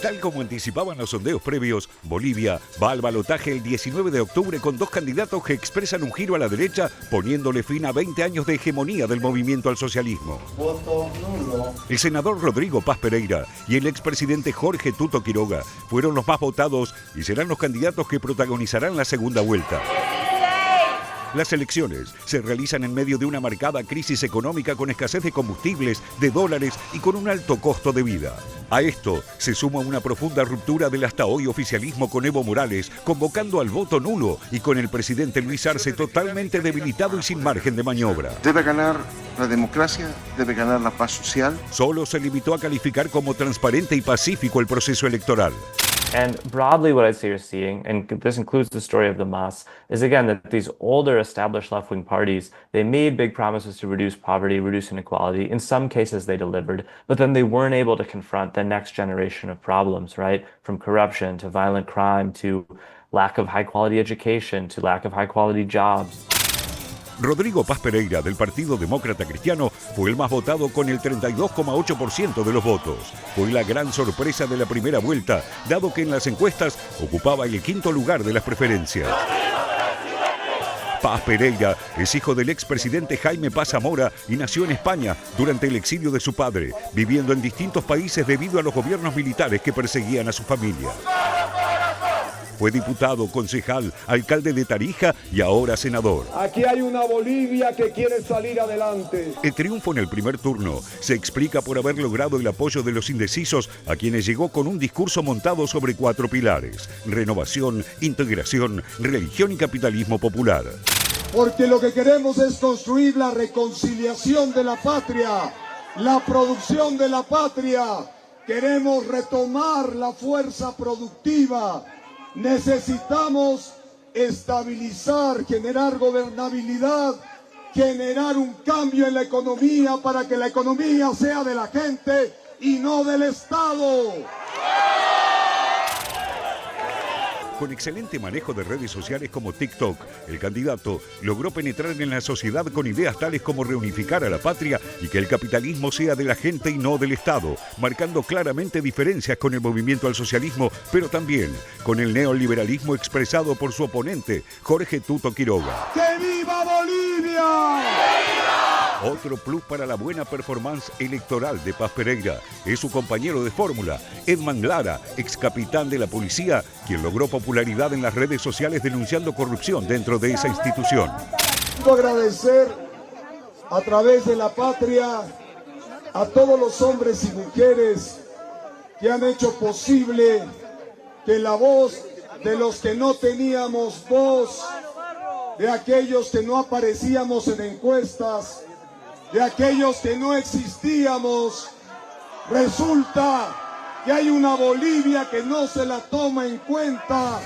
Tal como anticipaban los sondeos previos, Bolivia va al balotaje el 19 de octubre con dos candidatos que expresan un giro a la derecha, poniéndole fin a 20 años de hegemonía del movimiento al socialismo. Voto nulo. El senador Rodrigo Paz Pereira y el expresidente Jorge Tuto Quiroga fueron los más votados y serán los candidatos que protagonizarán la segunda vuelta. Las elecciones se realizan en medio de una marcada crisis económica con escasez de combustibles, de dólares y con un alto costo de vida. A esto se suma una profunda ruptura del hasta hoy oficialismo con Evo Morales, convocando al voto nulo y con el presidente Luis Arce totalmente debilitado y sin margen de maniobra. Debe ganar la democracia, debe ganar la paz social. Solo se limitó a calificar como transparente y pacífico el proceso electoral. And broadly what I'd say you're seeing, and this includes the story of the MAS, is again that these older established left-wing parties, they made big promises to reduce poverty, reduce inequality. In some cases they delivered, but then they weren't able to confront the next generation of problems, right? From corruption to violent crime to lack of high-quality education to lack of high-quality jobs. Rodrigo Paz Pereira, del Partido Demócrata Cristiano, fue el más votado con el 32,8% de los votos. Fue la gran sorpresa de la primera vuelta, dado que en las encuestas ocupaba el quinto lugar de las preferencias. Paz Pereira es hijo del expresidente Jaime Paz Zamora y nació en España durante el exilio de su padre, viviendo en distintos países debido a los gobiernos militares que perseguían a su familia. Fue diputado, concejal, alcalde de Tarija y ahora senador. Aquí hay una Bolivia que quiere salir adelante. El triunfo en el primer turno se explica por haber logrado el apoyo de los indecisos, a quienes llegó con un discurso montado sobre 4 pilares: renovación, integración, religión y capitalismo popular. Porque lo que queremos es construir la reconciliación de la patria, la producción de la patria. Queremos retomar la fuerza productiva. Necesitamos estabilizar, generar gobernabilidad, generar un cambio en la economía para que la economía sea de la gente y no del Estado. Con excelente manejo de redes sociales como TikTok, el candidato logró penetrar en la sociedad con ideas tales como reunificar a la patria y que el capitalismo sea de la gente y no del Estado, marcando claramente diferencias con el movimiento al socialismo, pero también con el neoliberalismo expresado por su oponente, Jorge Tuto Quiroga. ¡Que viva Bolivia! Otro plus para la buena performance electoral de Paz Pereira es su compañero de fórmula, Edman Lara, ex capitán de la policía, quien logró popularidad en las redes sociales denunciando corrupción dentro de esa institución. Quiero agradecer a través de la patria a todos los hombres y mujeres que han hecho posible que la voz de los que no teníamos voz, de aquellos que no aparecíamos en encuestas, de aquellos que no existíamos, resulta que hay una Bolivia que no se la toma en cuenta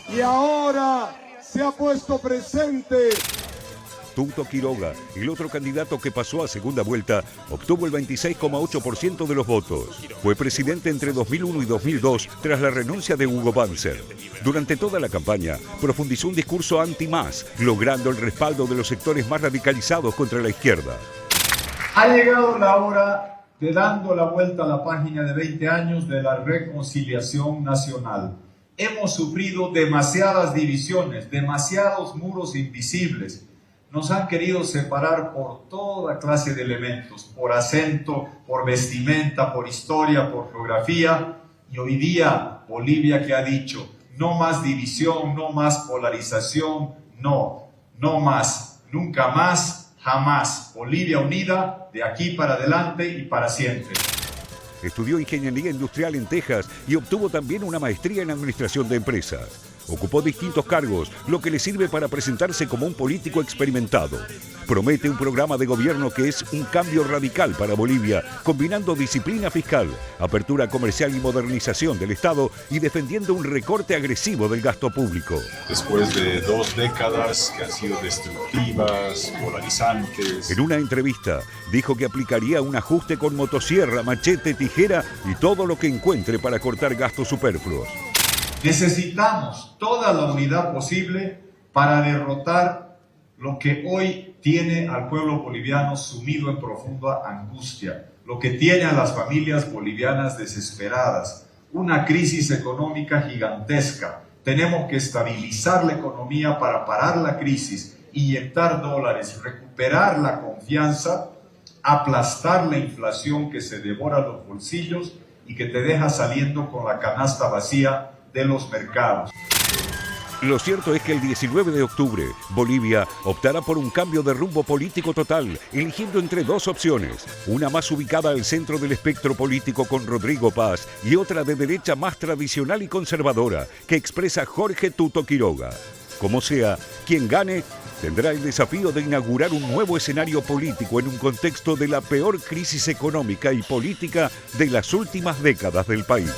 y ahora se ha puesto presente. Tuto Quiroga, el otro candidato que pasó a segunda vuelta, obtuvo el 26,8% de los votos. Fue presidente entre 2001 y 2002 tras la renuncia de Hugo Banzer. Durante toda la campaña, profundizó un discurso anti-MAS, logrando el respaldo de los sectores más radicalizados contra la izquierda. Ha llegado la hora de dando la vuelta a la página de 20 años de la reconciliación nacional. Hemos sufrido demasiadas divisiones, demasiados muros invisibles. Nos han querido separar por toda clase de elementos, por acento, por vestimenta, por historia, por geografía. Y hoy día Bolivia que ha dicho, no más división, no más polarización, no más, nunca más. Jamás. Bolivia unida de aquí para adelante y para siempre. Estudió ingeniería industrial en Texas y obtuvo también una maestría en administración de empresas. Ocupó distintos cargos, lo que le sirve para presentarse como un político experimentado. Promete un programa de gobierno que es un cambio radical para Bolivia, combinando disciplina fiscal, apertura comercial y modernización del Estado y defendiendo un recorte agresivo del gasto público. Después de 2 décadas que han sido destructivas, polarizantes. En una entrevista dijo que aplicaría un ajuste con motosierra, machete, tijera y todo lo que encuentre para cortar gastos superfluos. Necesitamos toda la unidad posible para derrotar lo que hoy tiene al pueblo boliviano sumido en profunda angustia, lo que tiene a las familias bolivianas desesperadas. una crisis económica gigantesca. Tenemos que estabilizar la economía para parar la crisis, inyectar dólares, recuperar la confianza, aplastar la inflación que se devora los bolsillos y que te deja saliendo con la canasta vacía de los mercados. Lo cierto es que el 19 de octubre, Bolivia optará por un cambio de rumbo político total, eligiendo entre dos opciones, una más ubicada al centro del espectro político con Rodrigo Paz y otra de derecha más tradicional y conservadora, que expresa Jorge Tuto Quiroga. Como sea, quien gane tendrá el desafío de inaugurar un nuevo escenario político en un contexto de la peor crisis económica y política de las últimas décadas del país.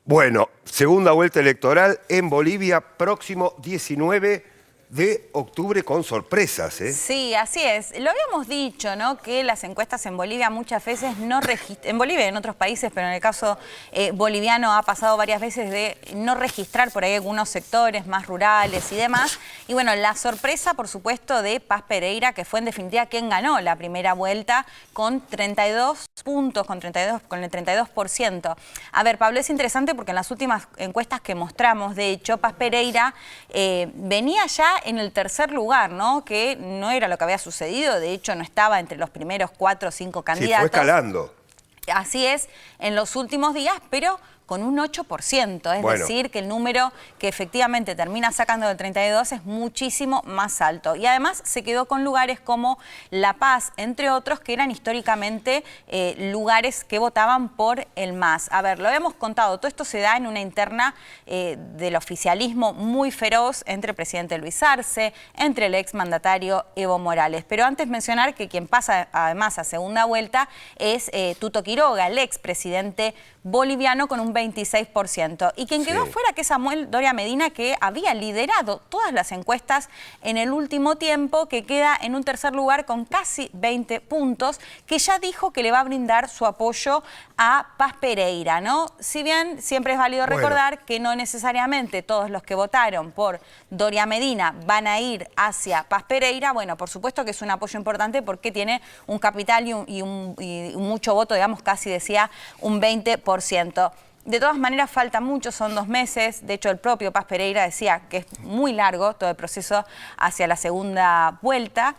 Bueno, segunda vuelta electoral en Bolivia, próximo 19 de octubre, con sorpresas, ¿eh? Sí, así es. Lo habíamos dicho, ¿no? Que las encuestas en Bolivia muchas veces no registran, en Bolivia y en otros países, pero en el caso boliviano ha pasado varias veces de no registrar por ahí algunos sectores más rurales y demás. Y bueno, la sorpresa, por supuesto, de Paz Pereira, que fue en definitiva quien ganó la primera vuelta con 32 puntos, con el 32%. A ver, Pablo, es interesante porque en las últimas encuestas que mostramos, de hecho, Paz Pereira venía ya en el tercer lugar, ¿no? Que no era lo que había sucedido, de hecho no estaba entre los primeros 4 o 5 candidatos. Sí, fue escalando. Así es, en los últimos días, pero con un 8%, es decir, que el número que efectivamente termina sacando del 32 es muchísimo más alto. Y además se quedó con lugares como La Paz, entre otros, que eran históricamente lugares que votaban por el MAS. A ver, lo habíamos contado, todo esto se da en una interna del oficialismo muy feroz entre el presidente Luis Arce, entre el exmandatario Evo Morales. Pero antes mencionar que quien pasa además a segunda vuelta es Tuto Quiroga, el expresidente boliviano, con un 26%. Y quien quedó fuera, que es Samuel Doria Medina, que había liderado todas las encuestas en el último tiempo, que queda en un tercer lugar con casi 20 puntos, que ya dijo que le va a brindar su apoyo a Paz Pereira, ¿no? Si bien siempre es válido recordar que no necesariamente todos los que votaron por Doria Medina van a ir hacia Paz Pereira, bueno, por supuesto que es un apoyo importante porque tiene un capital y mucho voto, digamos, casi decía un 20%. De todas maneras falta mucho, son 2 meses, de hecho el propio Paz Pereira decía que es muy largo todo el proceso hacia la segunda vuelta.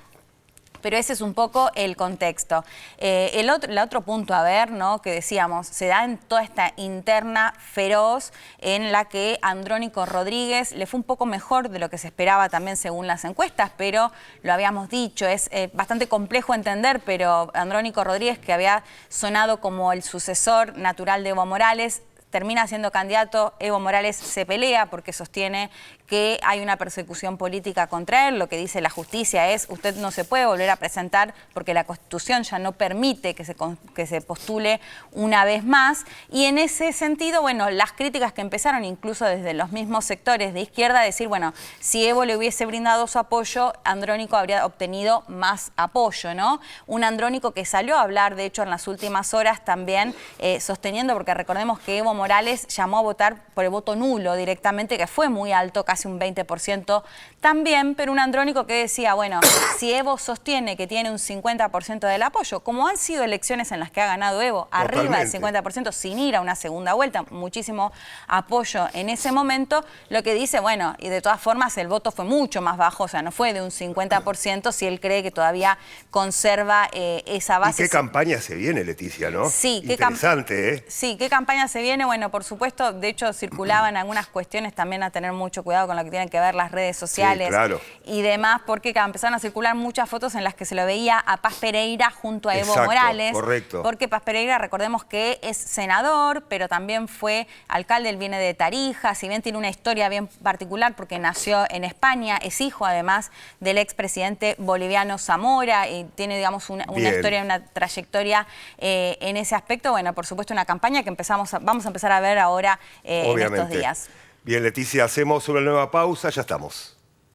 Pero ese es un poco el contexto. El otro punto a ver, ¿no? Que decíamos, se da en toda esta interna feroz en la que Andrónico Rodríguez le fue un poco mejor de lo que se esperaba también según las encuestas, pero lo habíamos dicho, es bastante complejo entender, pero Andrónico Rodríguez, que había sonado como el sucesor natural de Evo Morales, termina siendo candidato. Evo Morales se pelea porque sostiene que hay una persecución política contra él. Lo que dice la justicia es, usted no se puede volver a presentar porque la Constitución ya no permite que se postule una vez más. Y en ese sentido, bueno, las críticas que empezaron incluso desde los mismos sectores de izquierda, decir, bueno, si Evo le hubiese brindado su apoyo, Andrónico habría obtenido más apoyo, ¿no? Un Andrónico que salió a hablar, de hecho, en las últimas horas también, sosteniendo, porque recordemos que Evo Morales llamó a votar por el voto nulo directamente, que fue muy alto, casi un 20% también, pero un Andrónico que decía, bueno, si Evo sostiene que tiene un 50% del apoyo, como han sido elecciones en las que ha ganado Evo, arriba del 50%, sin ir a una segunda vuelta, muchísimo apoyo en ese momento, lo que dice, bueno, y de todas formas el voto fue mucho más bajo, o sea, no fue de un 50%, si él cree que todavía conserva esa base. ¿Y qué campaña se viene, Leticia, no? Sí, interesante, ¿eh? Sí, ¿qué campaña se viene? Bueno, por supuesto, de hecho circulaban algunas cuestiones también a tener mucho cuidado con lo que tienen que ver las redes sociales y demás, porque empezaron a circular muchas fotos en las que se lo veía a Paz Pereira junto a Evo Morales. Correcto. Porque Paz Pereira, recordemos que es senador, pero también fue alcalde, él viene de Tarija, si bien tiene una historia bien particular porque nació en España, es hijo además del expresidente boliviano Zamora y tiene, digamos, una historia, una trayectoria en ese aspecto. Bueno, por supuesto, una campaña que vamos a empezar a ver ahora en estos días. Bien, Leticia, hacemos una nueva pausa, ya estamos.